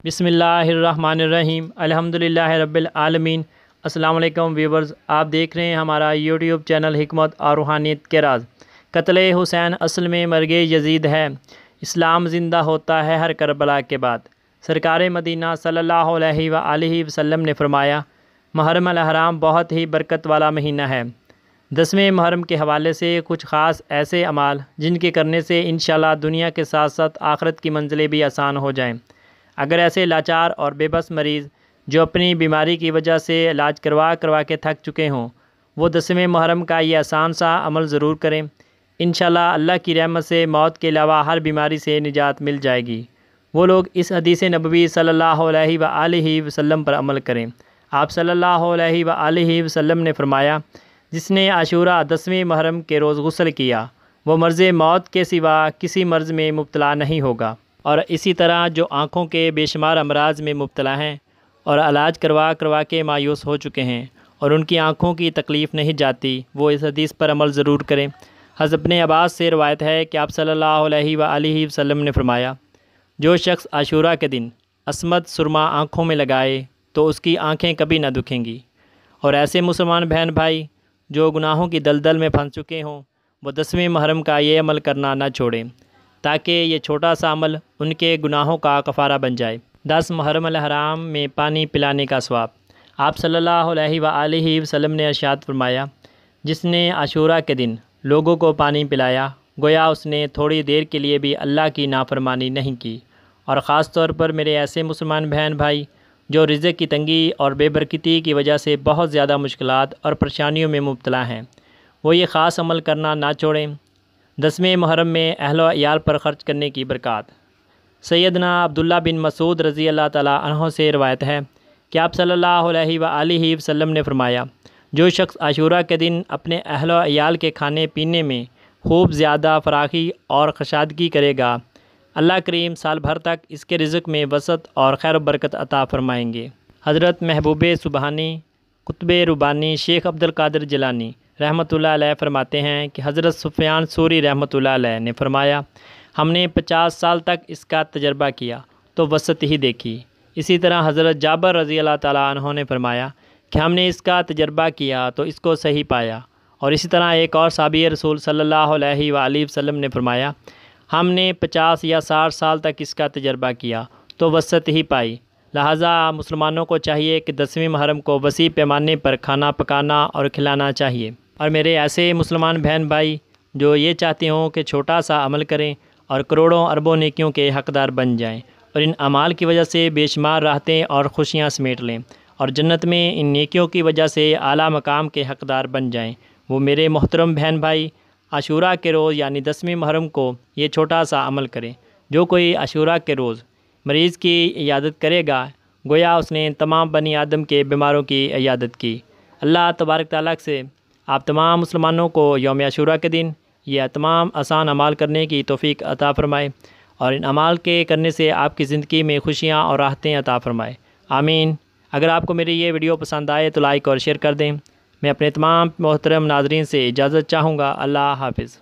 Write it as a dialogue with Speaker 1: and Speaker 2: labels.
Speaker 1: بسم اللہ الرحمن الرحیم الحمدللہ رب العالمین۔ السلام علیکم ویورز، آپ دیکھ رہے ہیں ہمارا یوٹیوب چینل حکمت اور روحانیت کے راز۔ قتل حسین اصل میں مرگ یزید ہے، اسلام زندہ ہوتا ہے ہر کربلا کے بعد۔ سرکار مدینہ صلی اللہ علیہ وآلہ وسلم نے فرمایا، محرم الحرام بہت ہی برکت والا مہینہ ہے۔ 10ویں محرم کے حوالے سے کچھ خاص ایسے اعمال جن کے کرنے سے انشاءاللہ دنیا کے ساتھ ساتھ آخرت کی منزلیں بھی آسان ہو جائیں۔ اگر ایسے لاچار اور بے بس مریض جو اپنی بیماری کی وجہ سے علاج کروا کے تھک چکے ہوں، وہ 10ویں محرم کا یہ آسان سا عمل ضرور کریں۔ انشاءاللہ اللہ کی رحمت سے موت کے علاوہ ہر بیماری سے نجات مل جائے گی۔ وہ لوگ اس حدیث نبوی صلی اللہ علیہ وآلہ وسلم پر عمل کریں۔ آپ صلی اللہ علیہ وآلہ وسلم نے فرمایا، جس نے عاشورہ 10ویں محرم کے روز غسل کیا، وہ مرض موت کے سوا کسی مرض میں مبتلا نہیں ہوگا۔ اور اسی طرح جو آنکھوں کے بے شمار امراض میں مبتلا ہیں اور علاج کروا کے مایوس ہو چکے ہیں اور ان کی آنکھوں کی تکلیف نہیں جاتی، وہ اس حدیث پر عمل ضرور کریں۔ حضرت ابن عباس سے روایت ہے کہ آپ صلی اللہ علیہ وآلہ وسلم نے فرمایا، جو شخص عاشورہ کے دن عصمت سرما آنکھوں میں لگائے تو اس کی آنکھیں کبھی نہ دکھیں گی۔ اور ایسے مسلمان بہن بھائی جو گناہوں کی دلدل میں پھنس چکے ہوں، وہ 10ویں محرم کا یہ عمل کرنا نہ چھوڑیں، تاکہ یہ چھوٹا سا عمل ان کے گناہوں کا کفارہ بن جائے۔ 10 محرم الحرام میں پانی پلانے کا ثواب۔ آپ صلی اللہ علیہ وآلہ وسلم نے ارشاد فرمایا، جس نے عاشورہ کے دن لوگوں کو پانی پلایا، گویا اس نے تھوڑی دیر کے لیے بھی اللہ کی نافرمانی نہیں کی۔ اور خاص طور پر میرے ایسے مسلمان بہن بھائی جو رزق کی تنگی اور بے برکتی کی وجہ سے بہت زیادہ مشکلات اور پریشانیوں میں مبتلا ہیں، وہ یہ خاص عمل کرنا نہ چھوڑیں۔ 10ویں محرم میں اہل و عیال پر خرچ کرنے کی برکات۔ سیدنا عبداللہ بن مسعود رضی اللہ تعالیٰ عنہ سے روایت ہے کہ آپ صلی اللہ علیہ وآلہ وسلم نے فرمایا، جو شخص عاشورہ کے دن اپنے اہل و عیال کے کھانے پینے میں خوب زیادہ فراخی اور کشادگی کرے گا، اللہ کریم سال بھر تک اس کے رزق میں وسعت اور خیر و برکت عطا فرمائیں گے۔ حضرت محبوب سبحانی قطب ربانی شیخ عبد القادر جیلانی رحمۃ اللہ علیہ فرماتے ہیں کہ حضرت سفیان ثوری رحمۃ اللہ علیہ نے فرمایا، ہم نے 50 سال تک اس کا تجربہ کیا تو وسعت ہی دیکھی۔ اسی طرح حضرت جابر رضی اللہ تعالیٰ عنہ نے فرمایا کہ ہم نے اس کا تجربہ کیا تو اس کو صحیح پایا۔ اور اسی طرح ایک اور صحابی رسول صلی اللہ علیہ وآلہ وسلم نے فرمایا، ہم نے 50 یا 60 سال تک اس کا تجربہ کیا تو وسعت ہی پائی۔ لہٰذا مسلمانوں کو چاہیے کہ 10ویں محرم کو وسیع پیمانے پر کھانا پکانا اور کھلانا چاہیے۔ اور میرے ایسے مسلمان بہن بھائی جو یہ چاہتے ہوں کہ چھوٹا سا عمل کریں اور کروڑوں اربوں نیکیوں کے حقدار بن جائیں، اور ان اعمال کی وجہ سے بے شمار راحتیں اور خوشیاں سمیٹ لیں، اور جنت میں ان نیکیوں کی وجہ سے اعلیٰ مقام کے حقدار بن جائیں، وہ میرے محترم بہن بھائی عاشورہ کے روز یعنی 10ویں محرم کو یہ چھوٹا سا عمل کریں۔ جو کوئی عاشورہ کے روز مریض کی عیادت کرے گا، گویا اس نے تمام بنی آدم کے بیماروں کی عیادت کی۔ اللہ تبارک تعالیٰ سے آپ تمام مسلمانوں کو یوم عاشورہ کے دن یہ تمام آسان اعمال کرنے کی توفیق عطا فرمائے، اور ان اعمال کے کرنے سے آپ کی زندگی میں خوشیاں اور راحتیں عطا فرمائے، آمین۔ اگر آپ کو میری یہ ویڈیو پسند آئے تو لائک اور شیئر کر دیں۔ میں اپنے تمام محترم ناظرین سے اجازت چاہوں گا۔ اللہ حافظ۔